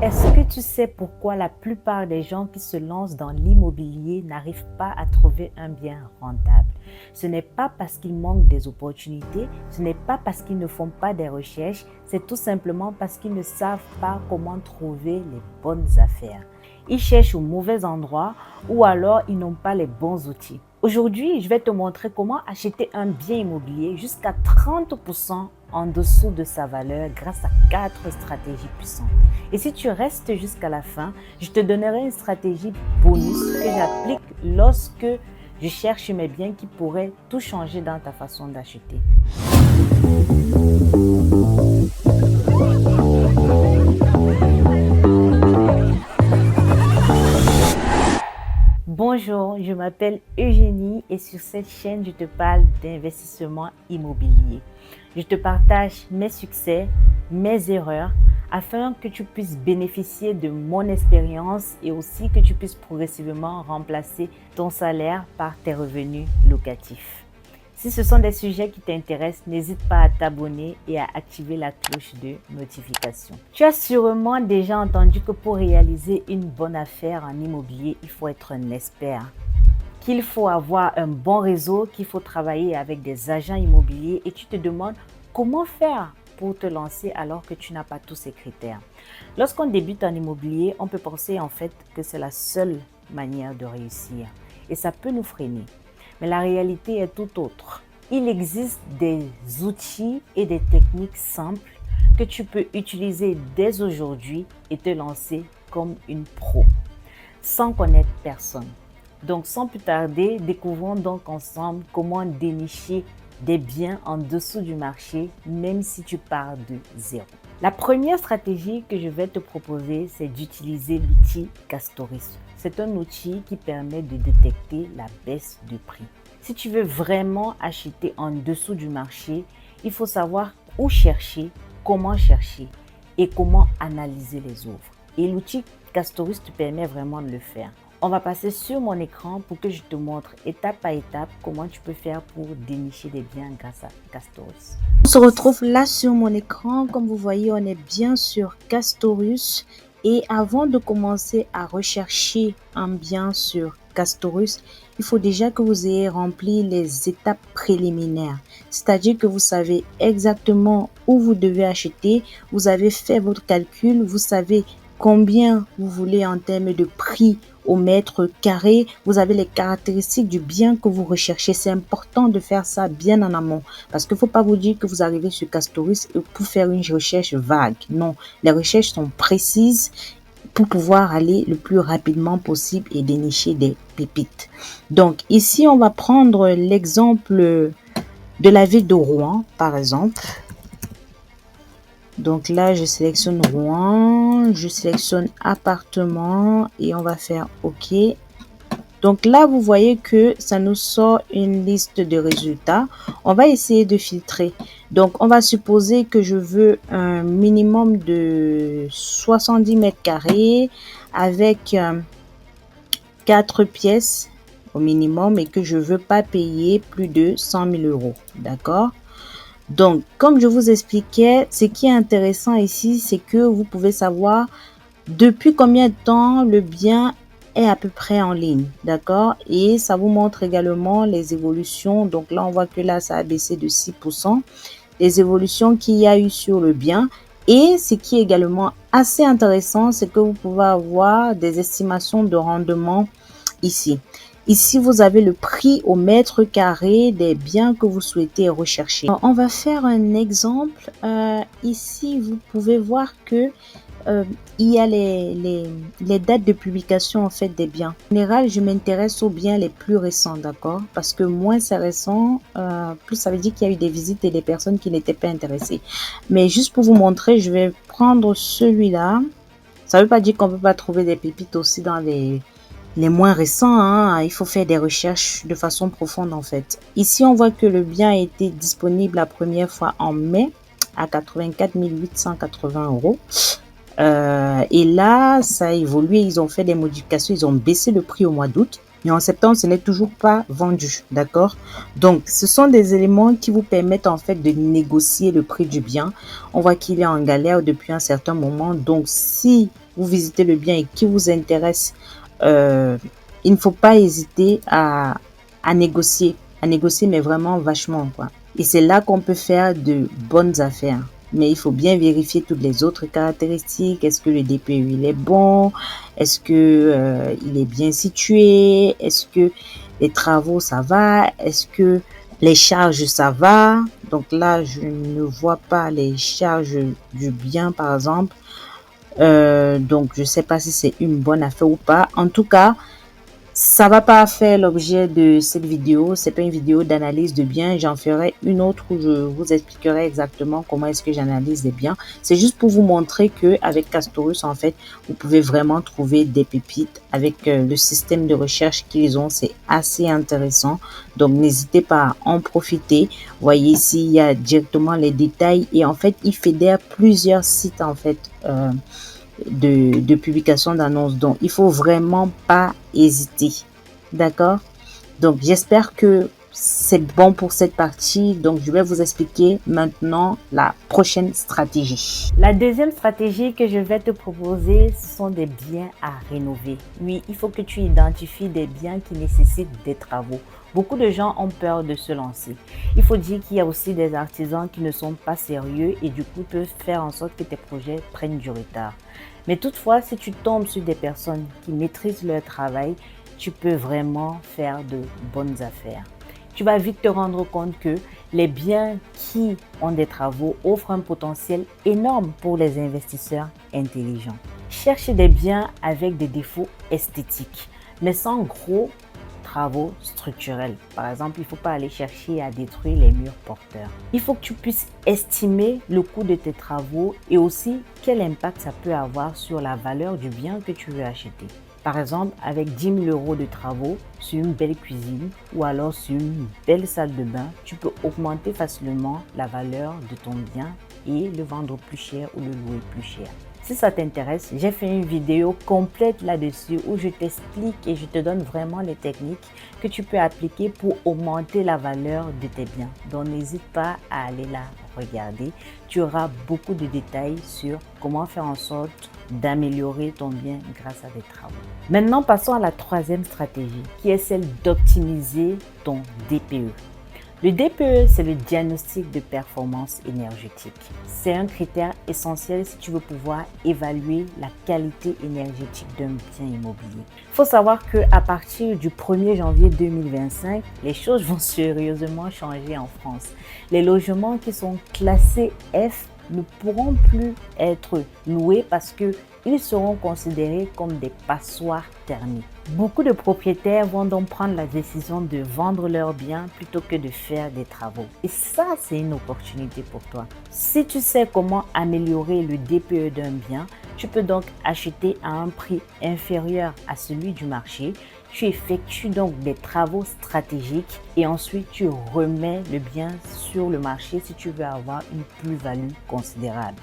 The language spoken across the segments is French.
Est-ce que tu sais pourquoi la plupart des gens qui se lancent dans l'immobilier n'arrivent pas à trouver un bien rentable? Ce n'est pas parce qu'ils manquent des opportunités, ce n'est pas parce qu'ils ne font pas des recherches, c'est tout simplement parce qu'ils ne savent pas comment trouver les bonnes affaires. Ils cherchent au mauvais endroit ou alors ils n'ont pas les bons outils. Aujourd'hui, je vais te montrer comment acheter un bien immobilier jusqu'à 30% en dessous de sa valeur grâce à 4 stratégies puissantes. Et si tu restes jusqu'à la fin, je te donnerai une stratégie bonus que j'applique lorsque je cherche mes biens qui pourraient tout changer dans ta façon d'acheter. Bonjour, je m'appelle Eugénie et sur cette chaîne, je te parle d'investissement immobilier. Je te partage mes succès, mes erreurs, afin que tu puisses bénéficier de mon expérience et aussi que tu puisses progressivement remplacer ton salaire par tes revenus locatifs. Si ce sont des sujets qui t'intéressent, n'hésite pas à t'abonner et à activer la cloche de notification. Tu as sûrement déjà entendu que pour réaliser une bonne affaire en immobilier, il faut être un expert, qu'il faut avoir un bon réseau, qu'il faut travailler avec des agents immobiliers et tu te demandes comment faire pour te lancer alors que tu n'as pas tous ces critères. Lorsqu'on débute en immobilier, on peut penser en fait que c'est la seule manière de réussir et ça peut nous freiner. Mais la réalité est tout autre. Il existe des outils et des techniques simples que tu peux utiliser dès aujourd'hui et te lancer comme une pro, sans connaître personne. Donc sans plus tarder, découvrons donc ensemble comment dénicher des biens en dessous du marché, même si tu pars de zéro. La première stratégie que je vais te proposer, c'est d'utiliser l'outil Castoris. C'est un outil qui permet de détecter la baisse de prix. Si tu veux vraiment acheter en dessous du marché, il faut savoir où chercher, comment chercher et comment analyser les offres. Et l'outil Castoris te permet vraiment de le faire. On va passer sur mon écran pour que je te montre étape par étape comment tu peux faire pour dénicher des biens grâce à Castoris. On se retrouve là sur mon écran. Comme vous voyez, on est bien sur Castoris. Et avant de commencer à rechercher un bien sur Castoris, il faut déjà que vous ayez rempli les étapes préliminaires. C'est-à-dire que vous savez exactement où vous devez acheter, vous avez fait votre calcul, vous savez combien vous voulez en termes de prix au mètre carré, vous avez les caractéristiques du bien que vous recherchez. C'est important de faire ça bien en amont parce qu'il ne faut pas vous dire que vous arrivez sur Castoris pour faire une recherche vague. Non, les recherches sont précises pour pouvoir aller le plus rapidement possible et dénicher des pépites. Donc ici, on va prendre l'exemple de la ville de Rouen, par exemple. Donc là, je sélectionne Rouen, je sélectionne appartement et on va faire OK. Donc là, vous voyez que ça nous sort une liste de résultats. On va essayer de filtrer. Donc, on va supposer que je veux un minimum de 70 mètres carrés avec 4 pièces au minimum et que je veux pas payer plus de 100 000 euros. D'accord? Donc, comme je vous expliquais, ce qui est intéressant ici, c'est que vous pouvez savoir depuis combien de temps le bien est à peu près en ligne, d'accord? Et ça vous montre également les évolutions. Donc là, on voit que là, ça a baissé de 6%. Les évolutions qu'il y a eu sur le bien. Et ce qui est également assez intéressant, c'est que vous pouvez avoir des estimations de rendement ici. Ici, vous avez le prix au mètre carré des biens que vous souhaitez rechercher. Alors, on va faire un exemple. Ici, vous pouvez voir que il y a les dates de publication en fait des biens. En général, je m'intéresse aux biens les plus récents, d'accord? Parce que moins c'est récent, plus ça veut dire qu'il y a eu des visites et des personnes qui n'étaient pas intéressées. Mais juste pour vous montrer, je vais prendre celui-là. Ça ne veut pas dire qu'on ne peut pas trouver des pépites aussi dans les moins récents, hein. Il faut faire des recherches de façon profonde en fait. Ici, on voit que le bien a été disponible la première fois en mai à 84 880 euros. Et là, ça a évolué. Ils ont fait des modifications. Ils ont baissé le prix au mois d'août. Mais en septembre, ce n'est toujours pas vendu. D'accord? Donc, ce sont des éléments qui vous permettent en fait de négocier le prix du bien. On voit qu'il est en galère depuis un certain moment. Donc, si vous visitez le bien et qui vous intéresse, il ne faut pas hésiter à négocier, mais vraiment vachement, quoi. Et c'est là qu'on peut faire de bonnes affaires. Mais il faut bien vérifier toutes les autres caractéristiques. Est-ce que le DPE il est bon? Est-ce que il est bien situé? Est-ce que les travaux ça va? Est-ce que les charges ça va? Donc là, je ne vois pas les charges du bien, par exemple. Donc je sais pas si c'est une bonne affaire ou pas. En tout cas, ça va pas faire l'objet de cette vidéo. C'est pas une vidéo d'analyse de biens. J'en ferai une autre où je vous expliquerai exactement comment est-ce que j'analyse des biens. C'est juste pour vous montrer que avec Castorus, en fait, vous pouvez vraiment trouver des pépites avec le système de recherche qu'ils ont. C'est assez intéressant. Donc, n'hésitez pas à en profiter. Vous voyez ici, il y a directement les détails et en fait, ils fédèrent plusieurs sites, en fait, de publication d'annonces. Donc, il faut vraiment pas hésiter. D'accord? Donc, j'espère que c'est bon pour cette partie. Donc, je vais vous expliquer maintenant la prochaine stratégie. La deuxième stratégie que je vais te proposer, ce sont des biens à rénover. Oui, il faut que tu identifies des biens qui nécessitent des travaux. Beaucoup de gens ont peur de se lancer. Il faut dire qu'il y a aussi des artisans qui ne sont pas sérieux et du coup peuvent faire en sorte que tes projets prennent du retard. Mais toutefois, si tu tombes sur des personnes qui maîtrisent leur travail, tu peux vraiment faire de bonnes affaires. Tu vas vite te rendre compte que les biens qui ont des travaux offrent un potentiel énorme pour les investisseurs intelligents. Cherche des biens avec des défauts esthétiques, mais sans gros travaux structurels. Par exemple, il ne faut pas aller chercher à détruire les murs porteurs. Il faut que tu puisses estimer le coût de tes travaux et aussi quel impact ça peut avoir sur la valeur du bien que tu veux acheter. Par exemple, avec 10 000 € de travaux sur une belle cuisine ou alors sur une belle salle de bain, tu peux augmenter facilement la valeur de ton bien et le vendre plus cher ou le louer plus cher. Si ça t'intéresse, j'ai fait une vidéo complète là-dessus où je t'explique et je te donne vraiment les techniques que tu peux appliquer pour augmenter la valeur de tes biens. Donc n'hésite pas à aller la regarder. Tu auras beaucoup de détails sur comment faire en sorte d'améliorer ton bien grâce à des travaux. Maintenant, passons à la troisième stratégie qui est celle d'optimiser ton DPE. Le DPE, c'est le diagnostic de performance énergétique. C'est un critère essentiel si tu veux pouvoir évaluer la qualité énergétique d'un bien immobilier. Il faut savoir qu'à partir du 1er janvier 2025, les choses vont sérieusement changer en France. Les logements qui sont classés F ne pourront plus être loués parce qu'ils seront considérés comme des passoires thermiques. Beaucoup de propriétaires vont donc prendre la décision de vendre leurs biens plutôt que de faire des travaux. Et ça, c'est une opportunité pour toi. Si tu sais comment améliorer le DPE d'un bien, tu peux donc acheter à un prix inférieur à celui du marché. Tu effectues donc des travaux stratégiques et ensuite tu remets le bien sur le marché si tu veux avoir une plus-value considérable.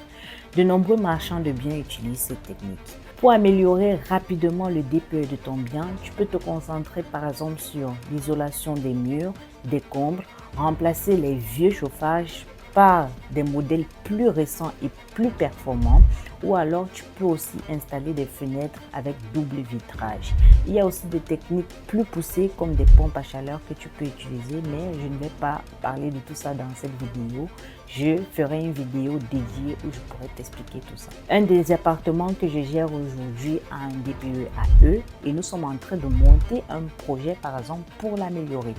De nombreux marchands de biens utilisent cette technique. Pour améliorer rapidement le DPE de ton bien, tu peux te concentrer par exemple sur l'isolation des murs, des combles, remplacer les vieux chauffages par des modèles plus récents et plus performants, ou alors tu peux aussi installer des fenêtres avec double vitrage. Il y a aussi des techniques plus poussées comme des pompes à chaleur que tu peux utiliser, mais je ne vais pas parler de tout ça dans cette vidéo. Je ferai une vidéo dédiée où je pourrai t'expliquer tout ça. Un des appartements que je gère aujourd'hui a un DPE à eux et nous sommes en train de monter un projet par exemple pour l'améliorer.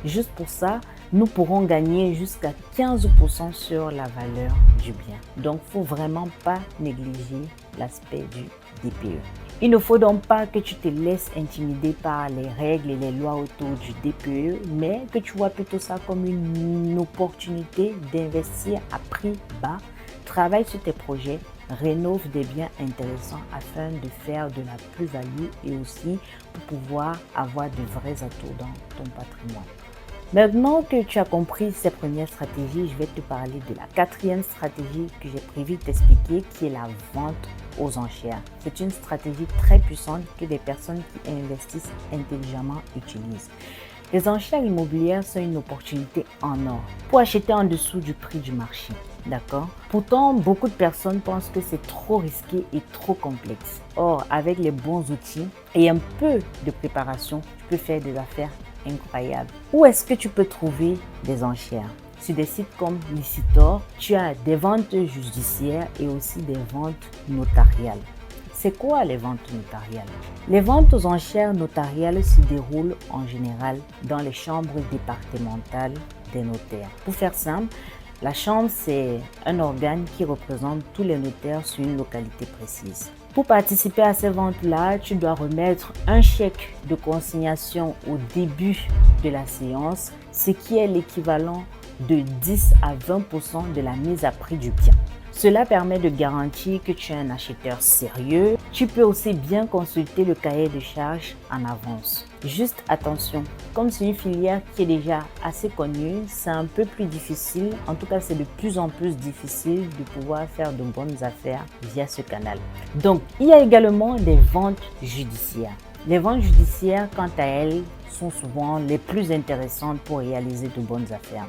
Juste pour ça, nous pourrons gagner jusqu'à 15% sur la valeur du bien. Donc, il ne faut vraiment pas négliger l'aspect du DPE. Il ne faut donc pas que tu te laisses intimider par les règles et les lois autour du DPE, mais que tu vois plutôt ça comme une opportunité d'investir à prix bas. Travaille sur tes projets, rénove des biens intéressants afin de faire de la plus-value et aussi pour pouvoir avoir de vrais atouts dans ton patrimoine. Maintenant que tu as compris ces premières stratégies, je vais te parler de la quatrième stratégie que j'ai prévu de t'expliquer, qui est la vente aux enchères. C'est une stratégie très puissante que les personnes qui investissent intelligemment utilisent. Les enchères immobilières sont une opportunité en or pour acheter en dessous du prix du marché. D'accord? Pourtant, beaucoup de personnes pensent que c'est trop risqué et trop complexe. Or, avec les bons outils et un peu de préparation, tu peux faire des affaires incroyables. Où est-ce que tu peux trouver des enchères? Sur des sites comme Licitor, tu as des ventes judiciaires et aussi des ventes notariales. C'est quoi les ventes notariales? Les ventes aux enchères notariales se déroulent en général dans les chambres départementales des notaires. Pour faire simple, la chambre, c'est un organe qui représente tous les notaires sur une localité précise. Pour participer à ces ventes-là, tu dois remettre un chèque de consignation au début de la séance, ce qui est l'équivalent de 10 à 20% de la mise à prix du bien. Cela permet de garantir que tu es un acheteur sérieux. Tu peux aussi bien consulter le cahier de charges en avance. Juste attention, comme c'est une filière qui est déjà assez connue, c'est un peu plus difficile, en tout cas c'est de plus en plus difficile de pouvoir faire de bonnes affaires via ce canal. Donc, il y a également des ventes judiciaires. Les ventes judiciaires, quant à elles, sont souvent les plus intéressantes pour réaliser de bonnes affaires.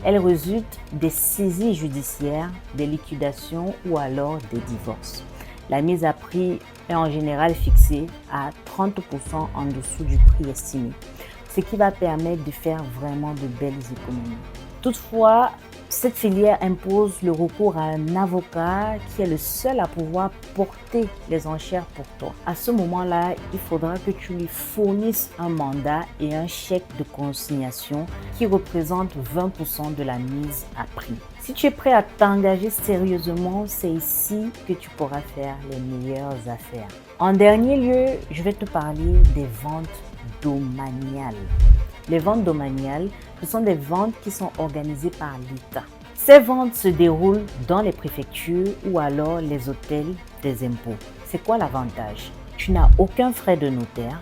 Elles résultent des saisies judiciaires, des liquidations ou alors des divorces. La mise à prix est en général fixée à 30% en dessous du prix estimé, ce qui va permettre de faire vraiment de belles économies. Toutefois, cette filière impose le recours à un avocat qui est le seul à pouvoir porter les enchères pour toi. À ce moment-là, il faudra que tu lui fournisses un mandat et un chèque de consignation qui représente 20% de la mise à prix. Si tu es prêt à t'engager sérieusement, c'est ici que tu pourras faire les meilleures affaires. En dernier lieu, je vais te parler des ventes domaniales. Les ventes domaniales, ce sont des ventes qui sont organisées par l'État. Ces ventes se déroulent dans les préfectures ou alors les hôtels des impôts. C'est quoi l'avantage? Tu n'as aucun frais de notaire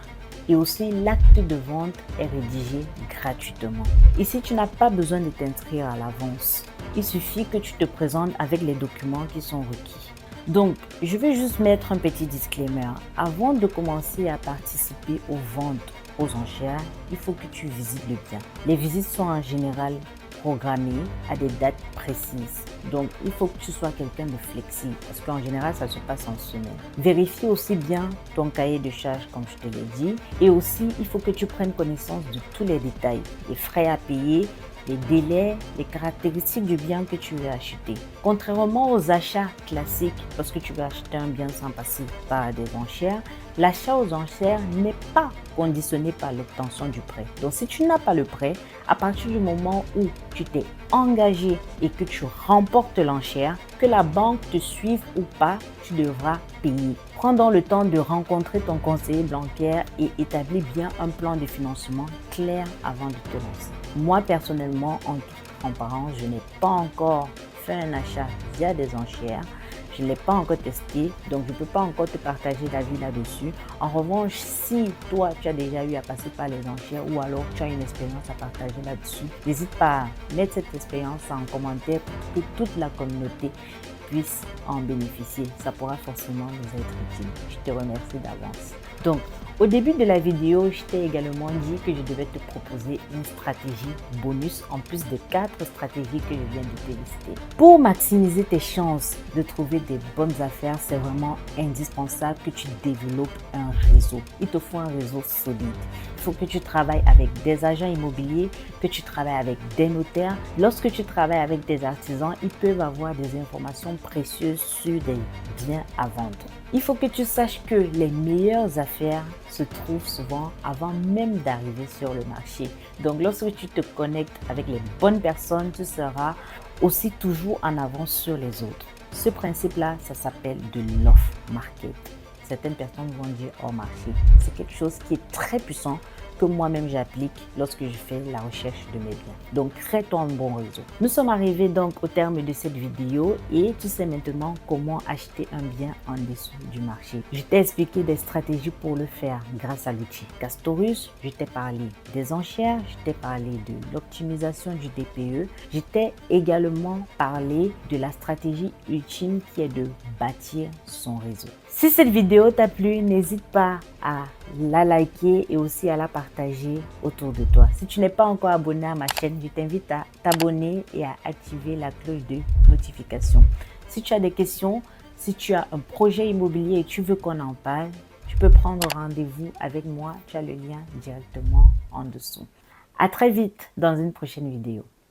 et aussi l'acte de vente est rédigé gratuitement. Ici, tu n'as pas besoin de t'inscrire à l'avance. Il suffit que tu te présentes avec les documents qui sont requis. Donc, je vais juste mettre un petit disclaimer. Avant de commencer à participer aux ventes aux enchères, il faut que tu visites le bien. Les visites sont en général programmées à des dates précises. Donc, il faut que tu sois quelqu'un de flexible parce qu'en général, ça se passe en semaine. Vérifie aussi bien ton cahier de charges, comme je te l'ai dit. Et aussi, il faut que tu prennes connaissance de tous les détails, les frais à payer, les délais, les caractéristiques du bien que tu veux acheter. Contrairement aux achats classiques, lorsque tu veux acheter un bien sans passer par des enchères, l'achat aux enchères n'est pas conditionné par l'obtention du prêt. Donc, si tu n'as pas le prêt, à partir du moment où tu t'es engagé et que tu remportes l'enchère, que la banque te suive ou pas, tu devras payer. Prends donc le temps de rencontrer ton conseiller bancaire et établis bien un plan de financement clair avant de te lancer. Moi, personnellement, en toute transparence, je n'ai pas encore fait un achat via des enchères. Je ne l'ai pas encore testé, donc je ne peux pas encore te partager d'avis là-dessus. En revanche, si toi, tu as déjà eu à passer par les enchères ou alors tu as une expérience à partager là-dessus, n'hésite pas à mettre cette expérience en commentaire pour que toute la communauté puisse en bénéficier. Ça pourra forcément nous être utile. Je te remercie d'avance. Donc, au début de la vidéo, je t'ai également dit que je devais te proposer une stratégie bonus en plus de 4 stratégies que je viens de te lister. Pour maximiser tes chances de trouver des bonnes affaires, c'est vraiment indispensable que tu développes un réseau. Il te faut un réseau solide. Il faut que tu travailles avec des agents immobiliers, que tu travailles avec des notaires. Lorsque tu travailles avec des artisans, ils peuvent avoir des informations précieuses sur des biens à vendre. Il faut que tu saches que les meilleures affaires se trouvent souvent avant même d'arriver sur le marché. Donc, lorsque tu te connectes avec les bonnes personnes, tu seras aussi toujours en avance sur les autres. Ce principe-là, ça s'appelle de l'off-market. Certaines personnes vont dire hors marché. C'est quelque chose qui est très puissant que moi-même j'applique lorsque je fais la recherche de mes biens. Donc, crée-toi un bon réseau. Nous sommes arrivés donc au terme de cette vidéo et tu sais maintenant comment acheter un bien en dessous du marché. Je t'ai expliqué des stratégies pour le faire grâce à l'outil Castorus. Je t'ai parlé des enchères, je t'ai parlé de l'optimisation du DPE. Je t'ai également parlé de la stratégie ultime qui est de bâtir son réseau. Si cette vidéo t'a plu, n'hésite pas à la liker et aussi à la partager autour de toi. Si tu n'es pas encore abonné à ma chaîne, je t'invite à t'abonner et à activer la cloche de notification. Si tu as des questions, si tu as un projet immobilier et tu veux qu'on en parle, tu peux prendre rendez-vous avec moi. Tu as le lien directement en dessous. À très vite dans une prochaine vidéo.